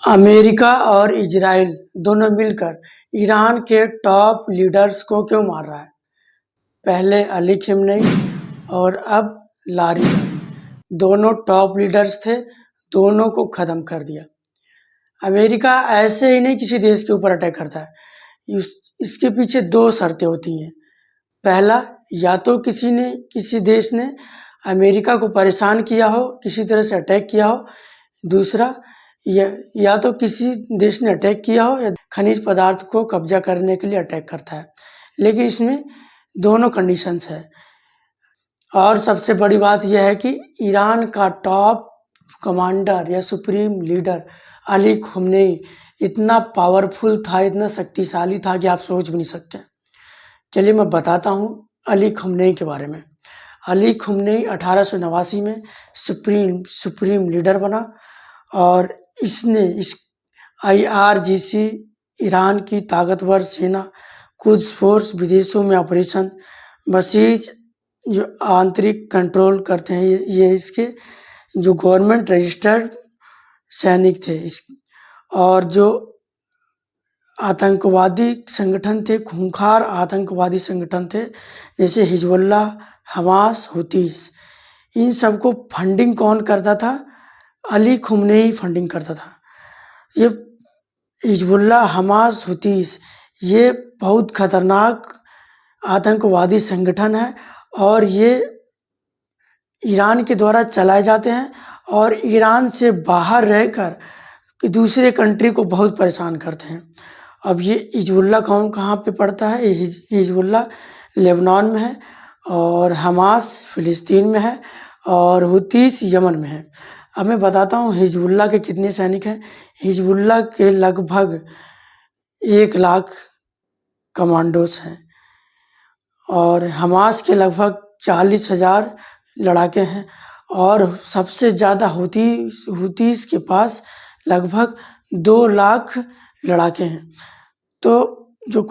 America और Israel दोनों मिलकर ईरान के टॉप लीडर्स को क्यों मार रहा है? पहले अली खamenei और अब लारी जानी। दोनों टॉप लीडर्स थे, दोनों को खत्म कर दिया। अमेरिका ऐसे ही नहीं किसी देश के ऊपर अटैक करता है। इसके पीछे दो शर्तें होती हैं। पहला, या तो किसी देश ने अमेरिका को परेशान किया हो, किसी तरह से अटैक किया हो। दूसरा, या तो किसी देश ने अटैक किया हो या खनिज पदार्थ को कब्जा करने के लिए अटैक करता है। लेकिन इसमें दोनों कंडीशंस है। और सबसे बड़ी बात यह है कि ईरान का टॉप कमांडर या सुप्रीम लीडर अली खamenei इतना पावरफुल था, इतना शक्तिशाली था कि आप सोच भी नहीं सकते। चलिए मैं बताता हूँ अली खamenei के बारे में। अली खamenei 1889 में सुप्रीम लीडर बना और इसने इस IRGC ईरान की ताकतवर सेना, कुछ फोर्स, विदेशों में ऑपरेशन, बसीज जो आंतरिक कंट्रोल करते हैं, ये इसके जो गवर्नमेंट रजिस्टर्ड सैनिक थे और जो आतंकवादी संगठन थे, खूंखार आतंकवादी संगठन थे, जैसे हिजबुल्लाह, हमास, हुतीस। इन सबको फंडिंग कौन करता था? अली खamenei फंडिंग करता था। ये हिजबुल्लाह, हमास, हुतीस ये बहुत खतरनाक आतंकवादी संगठन है और ये ईरान के द्वारा चलाए जाते हैं और ईरान से बाहर रहकर दूसरे कंट्री को बहुत परेशान करते हैं। अब ये हिजबुल्लाह कहाँ पे पड़ता है? हिजबुल्लाह लेबनान में है और हमास फिलिस्तीन में है और हुतीस यमन में है। अब मैं बताता हूँ हिजबुल्लाह के कितने सैनिक हैं। हिजबुल्लाह के लगभग 1 लाख कमांडोस हैं और हमास के लगभग 40,000 लड़ाके हैं और सबसे ज़्यादा हुतीस के पास लगभग 2 लाख लड़ाके हैं। तो जो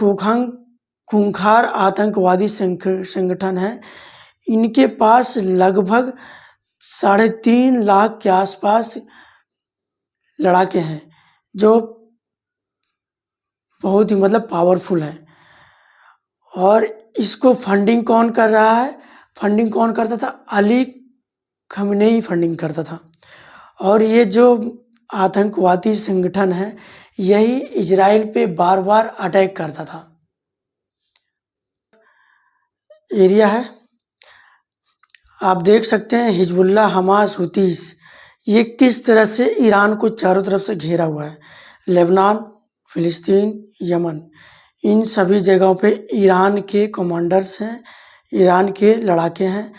खूंखार आतंकवादी संगठन है, इनके पास लगभग 3.5 लाख के आसपास लड़ाके हैं जो बहुत ही पावरफुल है। और इसको फंडिंग कौन कर रहा है? फंडिंग कौन करता था? अली खamenei फंडिंग करता था। और ये जो आतंकवादी संगठन है, यही इजराइल पे बार बार अटैक करता था। एरिया है, आप देख सकते हैं हिजबुल्लाह, हमास, हुतीस ये किस तरह से ईरान को चारों तरफ से घेरा हुआ है। लेबनान, फिलिस्तीन, यमन, इन सभी जगहों पे ईरान के कमांडर्स हैं, ईरान के लड़ाके हैं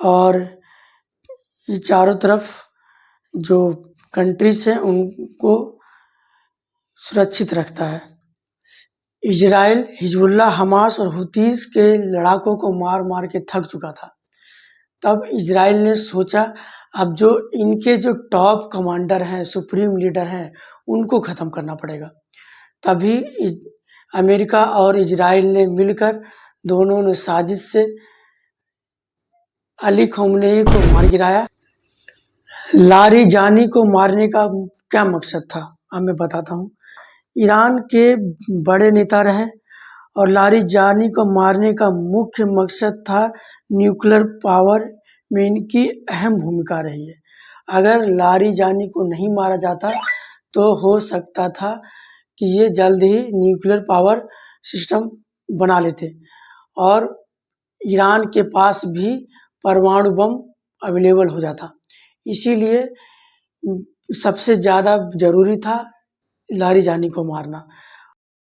और ये चारों तरफ जो कंट्रीज हैं उनको सुरक्षित रखता है। इजराइल हिजबुल्लाह, हमास और हुतीस के लड़ाकों को मार मार के थक चुका था। तब इजराइल ने सोचा अब जो इनके जो टॉप कमांडर हैं, सुप्रीम लीडर हैं, उनको ख़त्म करना पड़ेगा। तभी अमेरिका और इजराइल ने मिलकर दोनों ने साजिश से अली खamenei को मार गिराया। लारी जानी को मारने का क्या मकसद था, अब मैं बताता हूँ। ईरान के बड़े नेता रहे और लारी जानी को मारने का मुख्य मकसद था न्यूक्लियर पावर में इनकी अहम भूमिका रही है। अगर लारी जानी को नहीं मारा जाता तो हो सकता था कि ये जल्द ही न्यूक्लियर पावर सिस्टम बना लेते और ईरान के पास भी परमाणु बम अवेलेबल हो जाता। इसीलिए सबसे ज़्यादा ज़रूरी था लारी जानी को मारना।